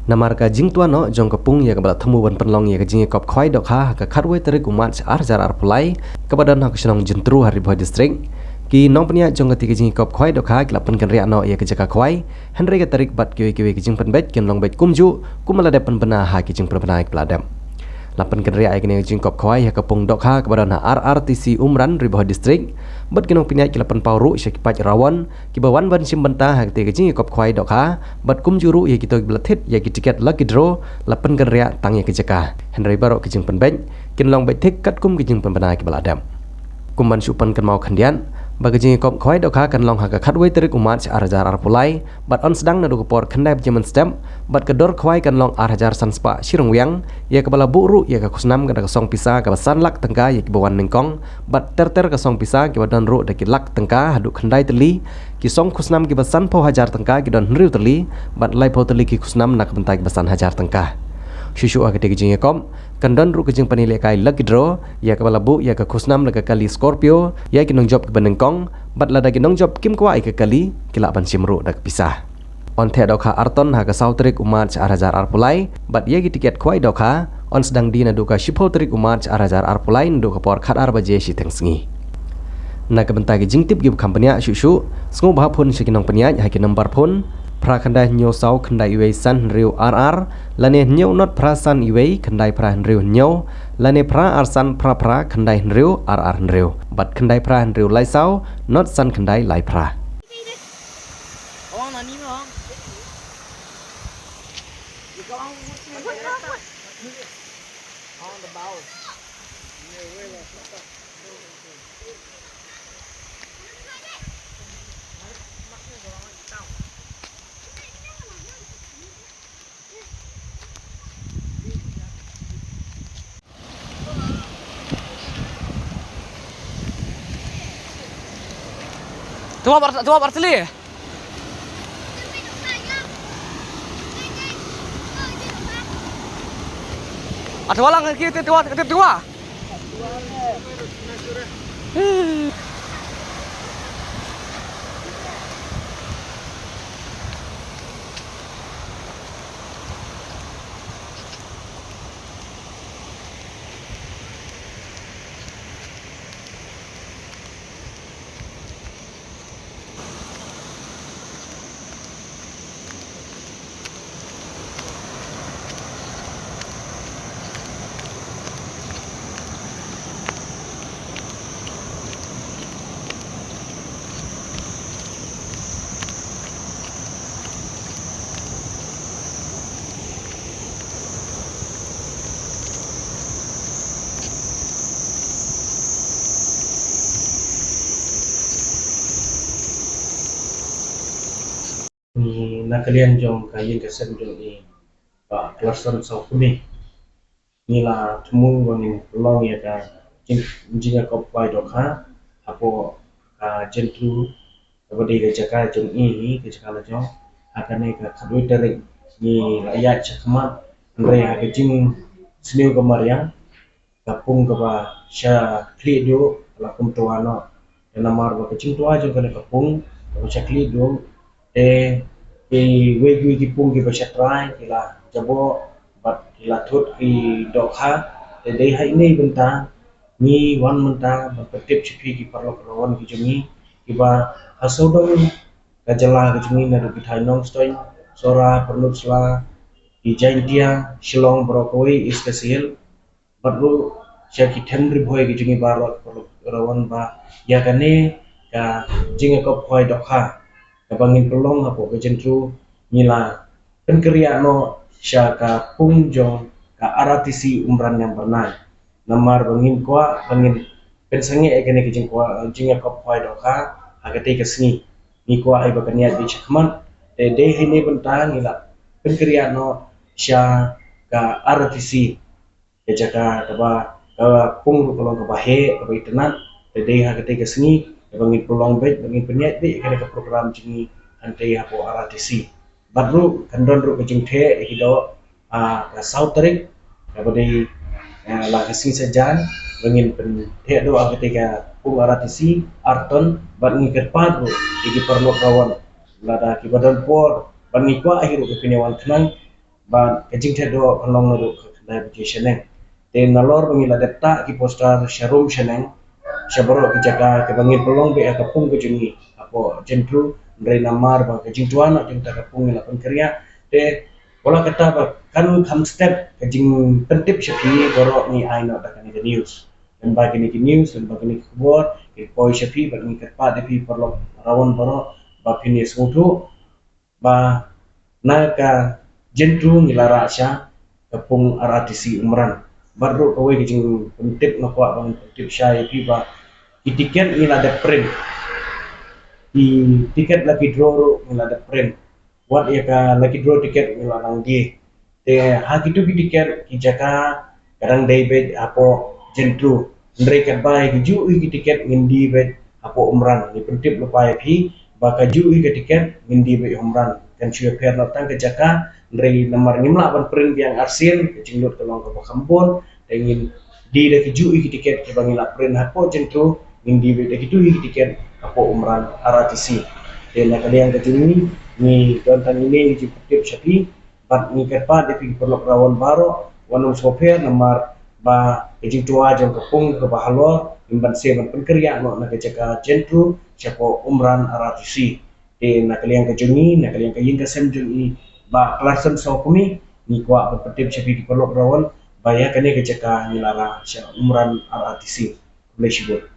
Namar ka jing tua no jong kepung ya kabala temu ban penlong ya ka jing kop khwai dok ha ka khatwe terik umat ar jar ar pulai kebadan hak senong jentru hari boy district ki nong penia jong ka tiga jing kop khwai dok ha kilapan kan ria no ya ka jaka khwai henry ka terik bat kiwe kiwe ka jing penbet ken long bet kumju kumala de penbena ha ki jing penbena ik peladam lapan kan ria ikne jing kop khwai ya kepung dok ha kebadan RRTC Umran riboh district bat kinong penia kilapan pauru syakipat rawan kibawan ban simbenta hak tiga jing kop khwai dok ha bat kumjuru ya kita belatit ya ki tiket lucky draw lapan kan ria tang ya ki jaka henry barok ki jing penbet kin long bet tik kat kum ki jing penbena ki peladam kumban supan kan mau kandian bagi jing kop khwai dok ha kan long ha ka khatwe terik umat ar jar ar pulai bat on sedang nadu por khandai jaman stem bat kedor khwai kan long ar jar sanspa sirong wiang ya kepala buru ya ka kusnam ka song pisa ka basan lak tengka ya ki bawan ningkong bat terter ka song pisa ki badan ru da ki lak tengka hadu khandai teli ki song kusnam ki basan po hajar tengka ki don hriu teli bat lai po teli ki kusnam nak bentai ki basan hajar tengka Shushu agak tiga jing kom kandan ru kejing panile kai lucky draw ya ka balabu ya ka kusnam la ka kali Scorpio ya ki nong job ke benengkong bat la da ki nong job kim kwa ke kali kila ban simru da pisah on the dokha arton ha ka sautrik umat ar hajar ar pulai bat ya ki tiket kwai dokha on sedang di na duka shipho trik umat ar hajar ar pulai ndu ka por khat ar baje shi tengsengi na ka bentai ki jing tip gi company shushu sngo bah phun shi ki nong panya ha ki number phun pra khandai nyo sau khandai iwei san riu RR lane nyo not pra san iwei khandai pra riu nyo lane pra ar san pra khandai riu RR riu bat khandai pra riu lai sau not san khandai lai pra Tua Barseli. Ada walang kita tua. Ni na kalian jong kayin kesen jong ni ba klason sau kuni ni la temu wani long ya ka jinga kop pai dok ha apo ka jentu ka de ga jaka jong i ke jaka la jong akane ka khadoi terik ni la ya chakma andre ha ke jing sniu ka maryang kapung ka ba sha kli do la kum to ano na mar ba ke jing to ajo ka kapung ka sha kli do wegi ki pung ki basha try kila jabo bat kila thut ki dokha de hai nei benta ni wan menta bat tip chipi ki parlo ron ki jumi ki ba hasodong kajala ki jumi na ki thai nong stoin sora pernutsla ki jaintia shillong brokoi special bat ru syaki tendri boy ki jumi ba ron ba ya kane ka jinga kop khoi dokha kabangin pelong apo ke jentru nila penkeriak no syaka pungjong ka RRTC Umran yang pernah namar bangin kwa bangin pensangi ekene ke jingkwa jinga kop khoi dokha agate ke sengi ni kwa ai bakania di chakman de hini bentang nila penkeriak no syaka RRTC ke jaka kaba pung pelong ka bahe ka itenan de agate ke sengi bangin pelong bet bangin penyet di kene ke program jingi ante apo RRTC badru kandon ru kejing the hido sautrik kabadi la kasing sejan bangin pen the do ketika pung RRTC arton bad ngikir padu iki perlu kawan lada ki badan por bangi kwa akhir ke penyawan tenang ba kajing thedo long ru na sheneng te nalor bangila depta ki poster sharum sheneng shabaro ki jaga ke bangil pelong be ka pung ke jungi apo jentru ndre namar ba kajing tuana jeng ta pung la pun kriya te wala kata ba kan kam step kajing pentip shapi boro ni aino da kan the news dan bagi ni news dan bagi ni khobor ke poi shapi ba ni kerpa de pi perlo rawon boro ba pini sutu ba naga jentru ngilara sya kapung RRTC Umran baru kawai kajing pentip na kwa bang pentip syai pi ba tiket ni ada print di tiket lagi draw ni ada print what ya ka lagi draw tiket ni lang di te ha gitu ki tiket ki jaka kadang day bed apo jentru ndre kat bai ki ju ki tiket ngindi bed apo Umran ni pentip lupa pi ba ka ju ki tiket ngindi bed Umran kan syue per notang ke jaka ndre nomor ngimla ban print yang arsin ke jinglut ke long ke kampun ingin di dah keju tiket ke bangila print apo jentru ngindi bed gitu tiket apo Umran RRTC dan kalian keju ni tonton ini di tip Shopee bat ni kerpa de perlu rawan baro wanung soper nomor ba ejing tua jang kepung ke bahalo imban seban penkerja no na kejaka jentru siapa Umran RRTC dan kalian keju na kalian kaying kasem jung ba klasen so kumi ni kwa berpetip Shopee di perlu rawan bayar kene kejaka nilara Umran RRTC boleh sebut